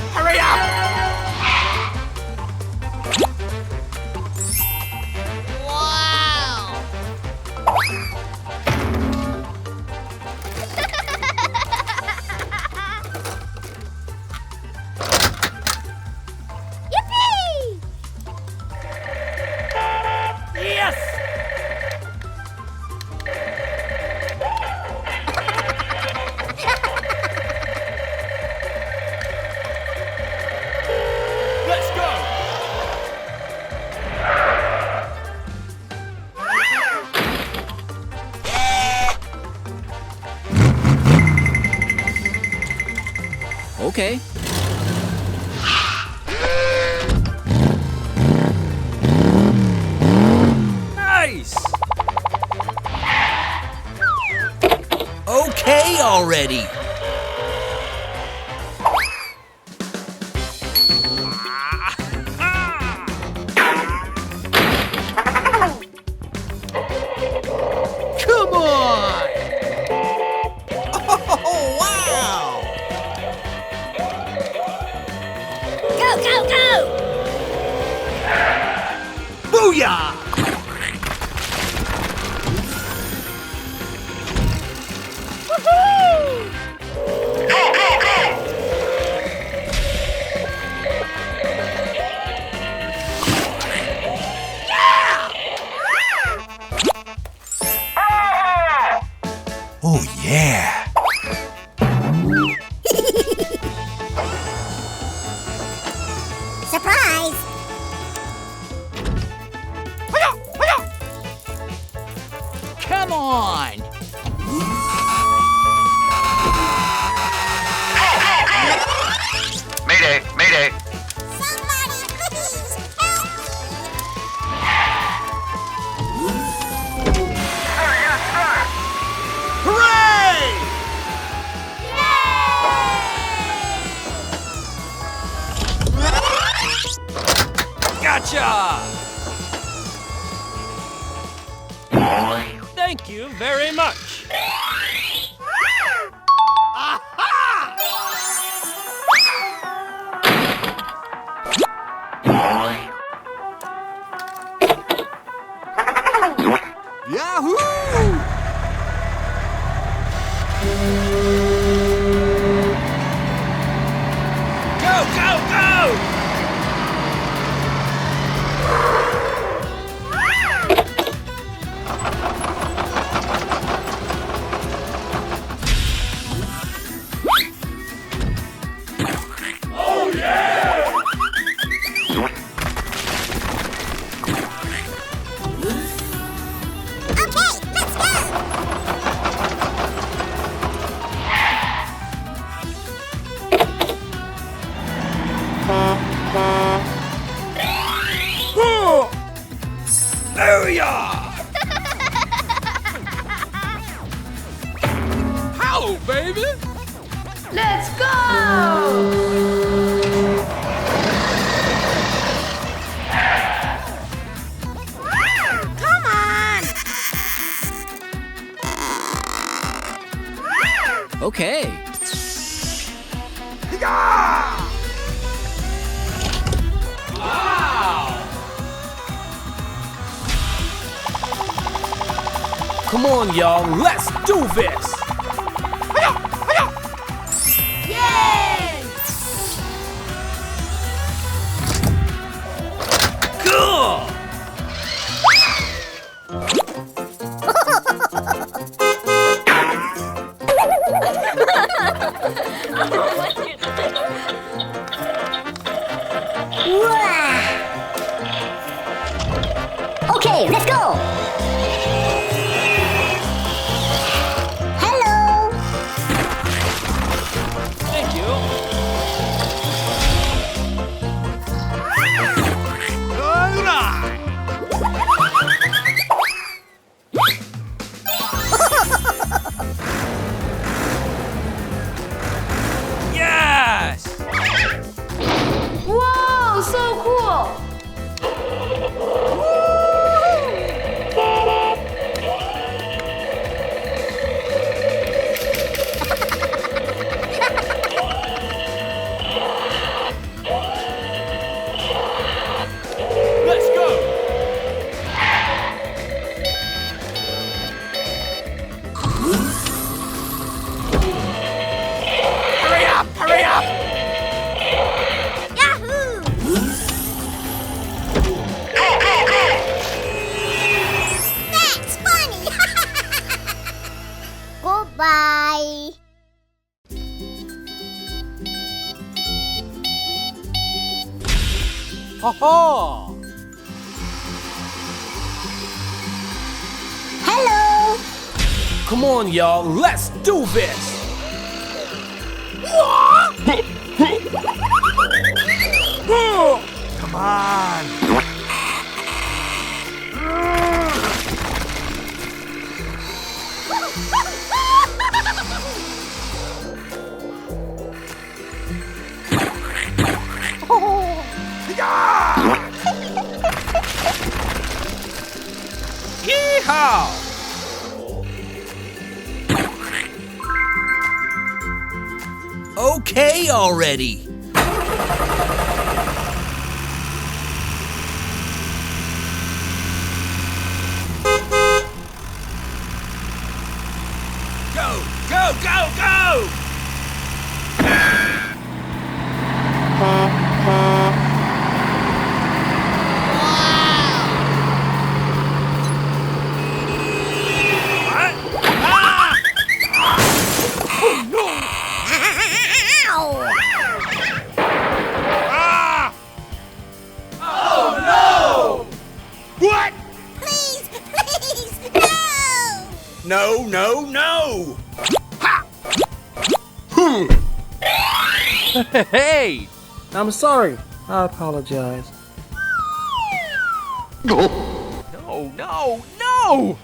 up! Hurry up! Wow! Yippee! Yes! Let's go! Okay. Nice! Okay already. Come on! Oh, wow! Go, go, go! Booyah! Woohoo! Oh, yeah. Surprise! Come on! Mayday! Mayday! Somebody please help Hooray! Gotcha! Thank you very much. Yahoo! Go, go, go! Okay, let's go! Booyah! How, baby? Let's go! Come on! Okay. Come on, y'all, let's do this! Yay! Cool! Okay, let's go! Hello! Yahoo! That's funny! Goodbye! Ha ha! Hello! Come on, y'all, let's do this! Come on. Yeehaw! Okay already. Go, go, go, go! What? Please, please, no! No, no, no! Hey! I'm sorry. I apologize. No, no, no!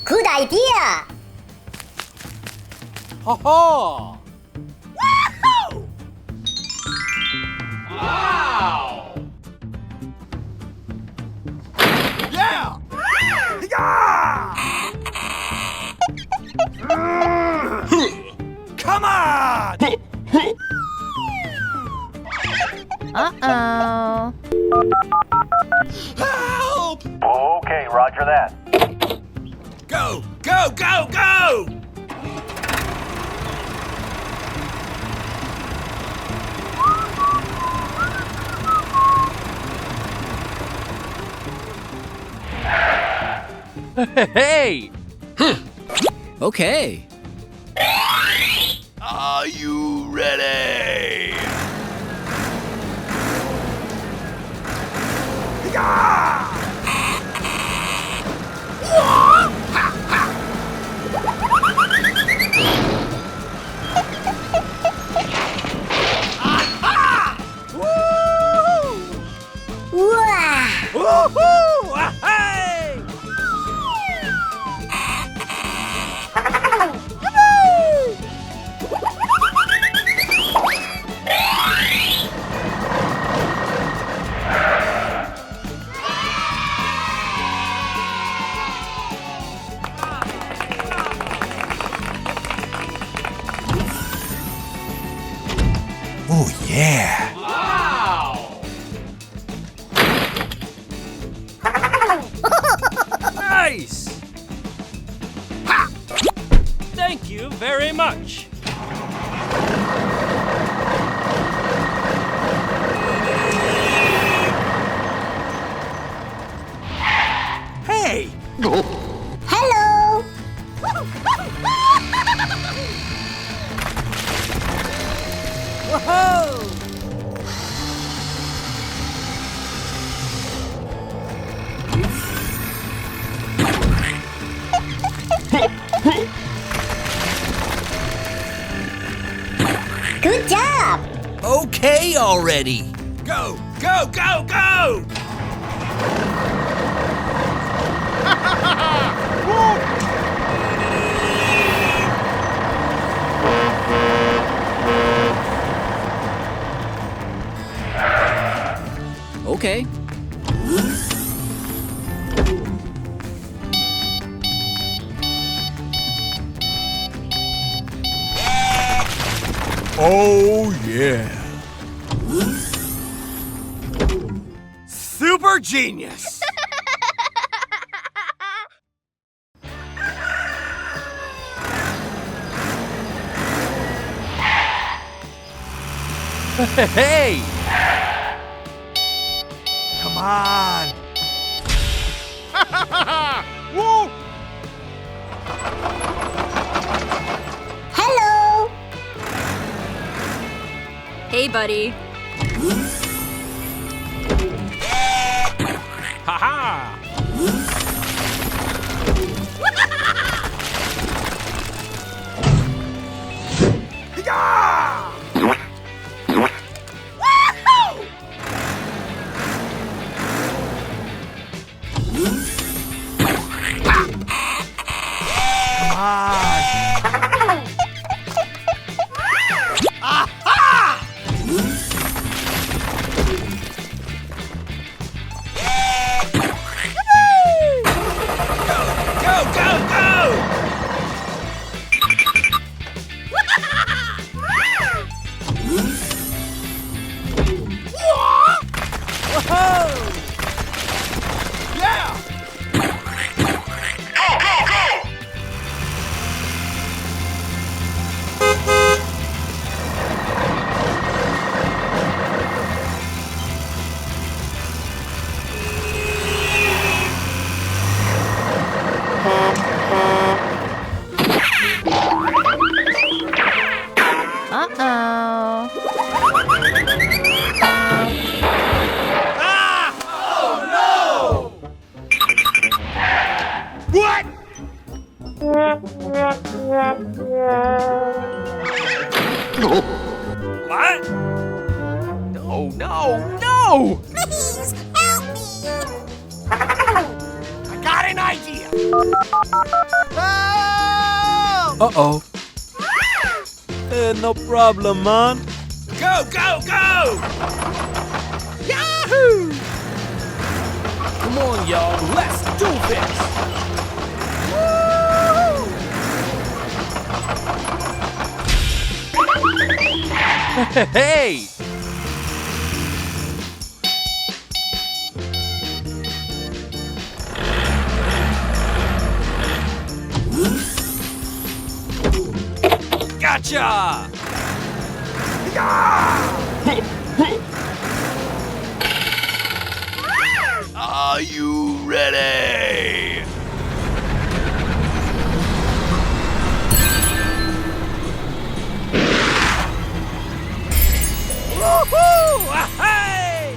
Good idea! Ha ha! Yeah! Come on! Uh-oh. Help! Okay, roger that. Go, go, go, go! Hey! Okay. Are you ready? Wow! Woohoo! Hey! Oh yeah! Nice! Thank you very much. Hey! Hello! Whoa! Good job! Okay already. Go, go, go, go! Okay. Oh yeah! Super genius! Hey! Come on. Woo! Hello. Hey, buddy. Ha-ha! Go, go, go! Uh-oh. What? What? No, no, no! Please help me. I got an idea. Uh-oh. No problem, man. Go, go, go! Come on, y'all. Let's do this. Hey! Gotcha! Are you ready? Woohoo! Hey!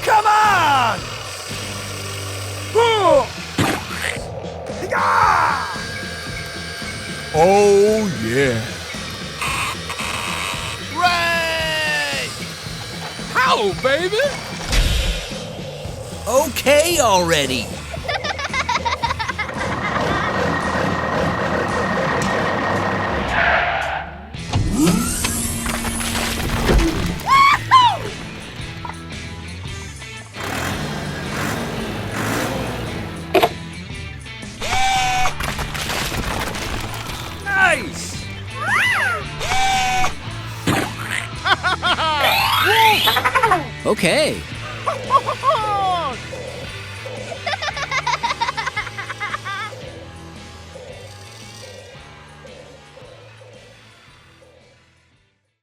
Come on! Oh, yeah. Ray! How, baby? Okay already. Nice! Okay.